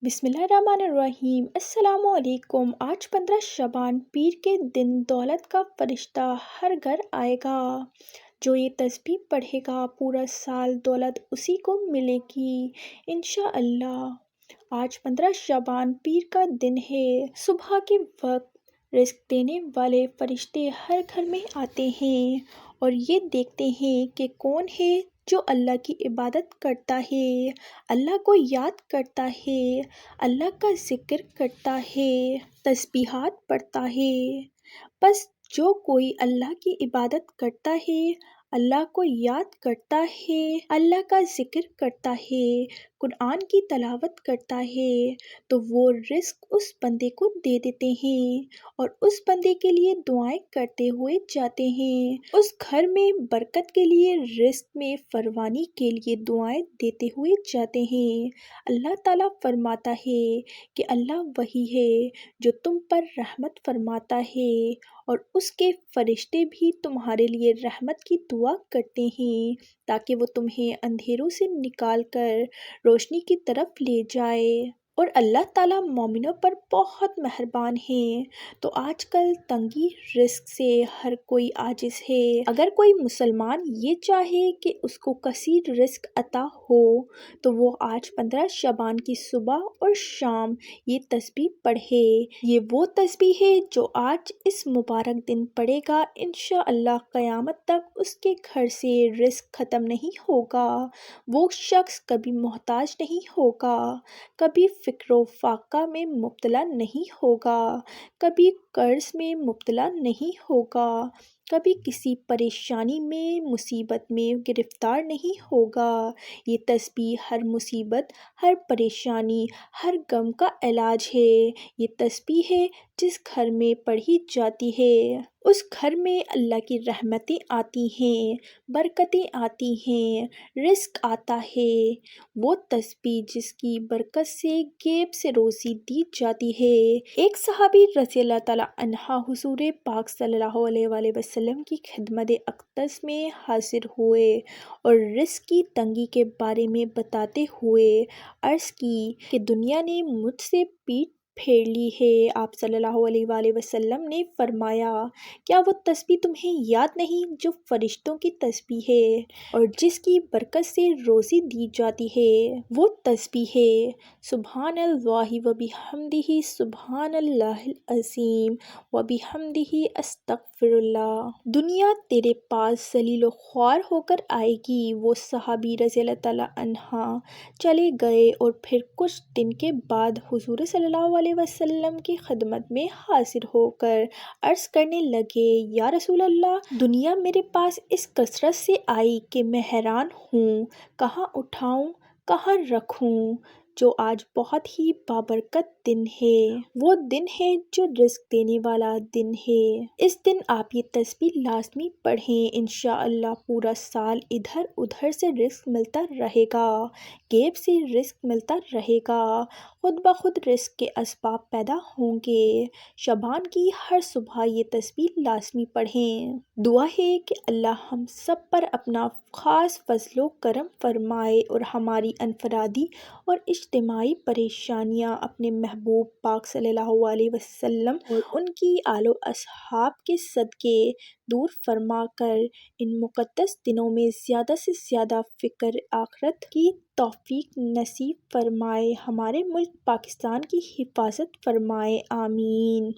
بسم اللہ الرحمن الرحیم۔ السلام علیکم۔ آج 15 شعبان پیر کے دن دولت کا فرشتہ ہر گھر آئے گا۔ جو یہ تسبیح پڑھے گا پورا سال دولت اسی کو ملے گی انشاءاللہ۔ آج 15 شعبان پیر کا دن ہے۔ صبح کے وقت رزق دینے والے فرشتے ہر گھر میں آتے ہیں اور یہ دیکھتے ہیں کہ کون ہے جو اللہ کی عبادت کرتا ہے، اللہ کو یاد کرتا ہے، اللہ کا ذکر کرتا ہے، تسبیحات پڑھتا ہے۔ بس جو کوئی اللہ کی عبادت کرتا ہے، اللہ کو یاد کرتا ہے، اللہ کا ذکر کرتا ہے، قرآن کی تلاوت کرتا ہے تو وہ رزق اس بندے کو دے دیتے ہیں اور اس بندے کے لیے دعائیں کرتے ہوئے جاتے ہیں، اس گھر میں برکت کے لیے، رزق میں فراوانی کے لیے دعائیں دیتے ہوئے جاتے ہیں۔ اللہ تعالیٰ فرماتا ہے کہ اللہ وہی ہے جو تم پر رحمت فرماتا ہے اور اس کے فرشتے بھی تمہارے لیے رحمت کی دعا کرتے ہیں تاکہ وہ تمہیں اندھیروں سے نکال کر روشنی کی طرف لے جائے۔ اور اللہ تعالیٰ مومنوں پر بہت مہربان ہے۔ تو آج کل تنگی رزق سے ہر کوئی عاجز ہے۔ اگر کوئی مسلمان یہ چاہے کہ اس کو کثیر رزق عطا ہو تو وہ آج 15 شعبان کی صبح اور شام یہ تسبیح پڑھے۔ یہ وہ تسبیح ہے جو آج اس مبارک دن پڑھے گا انشاءاللہ قیامت تک اس کے گھر سے رزق ختم نہیں ہوگا، وہ شخص کبھی محتاج نہیں ہوگا، کبھی فقر و فاقہ میں مبتلا نہیں ہوگا، کبھی قرض میں مبتلا نہیں ہوگا، کبھی کسی پریشانی میں مصیبت میں گرفتار نہیں ہوگا۔ یہ تسبیح ہر مصیبت، ہر پریشانی، ہر غم کا علاج ہے۔ یہ تسبیح ہے جس گھر میں پڑھی جاتی ہے اس گھر میں اللہ کی رحمتیں آتی ہیں، برکتیں آتی ہیں، رزق آتا ہے۔ وہ تسبیح جس کی برکت سے غیب سے روزی دی جاتی ہے۔ ایک صحابی رضی اللہ تعالیٰ عنہ حضور پاک صلی اللہ علیہ وآلہ وسلم کی خدمت اقدس میں حاضر ہوئے اور رزق کی تنگی کے بارے میں بتاتے ہوئے عرض کی کہ دنیا نے مجھ سے پیٹھ پھیر لی ہے۔ آپ صلی اللہ علیہ وآلہ وسلم نے فرمایا، کیا وہ تسبیح تمہیں یاد نہیں جو فرشتوں کی تسبیح ہے اور جس کی برکت سے روزی دی جاتی ہے؟ وہ تسبیح ہے سبحان اللہ و بحمدہ، سبحان اللہ العظیم و بحمدہ، استغفر اللہ۔ دنیا تیرے پاس ذلیل و خوار ہو کر آئے گی۔ وہ صحابی رضی اللہ تعالیٰ عنہ چلے گئے اور پھر کچھ دن کے بعد حضور صلی اللہ علیہ وسلم کی خدمت میں حاضر ہو کر عرض کرنے لگے، یا رسول اللہ، دنیا میرے پاس اس کثرت سے آئی کہ میں حیران ہوں، کہاں اٹھاؤں، کہاں رکھوں۔ جو آج بہت ہی بابرکت دن ہے، وہ دن ہے جو رزق دینے والا دن ہے۔ اس دن آپ یہ تسبیح لازمی پڑھیں، انشاءاللہ پورا سال ادھر ادھر سے رزق ملتا رہے گا، غیب سے رزق ملتا رہے گا، خود بخود رزق کے اسباب پیدا ہوں گے۔ شعبان کی ہر صبح یہ تسبیح لازمی پڑھیں۔ دعا ہے کہ اللہ ہم سب پر اپنا خاص فضل و کرم فرمائے اور ہماری انفرادی اور اجتماعی پریشانیاں اپنے محبوب پاک صلی اللہ علیہ وسلم اور ان کی آل و اصحاب کے صدقے دور فرما کر ان مقدس دنوں میں زیادہ سے زیادہ فکر آخرت کی توفیق نصیب فرمائے، ہمارے ملک پاکستان کی حفاظت فرمائے، آمین۔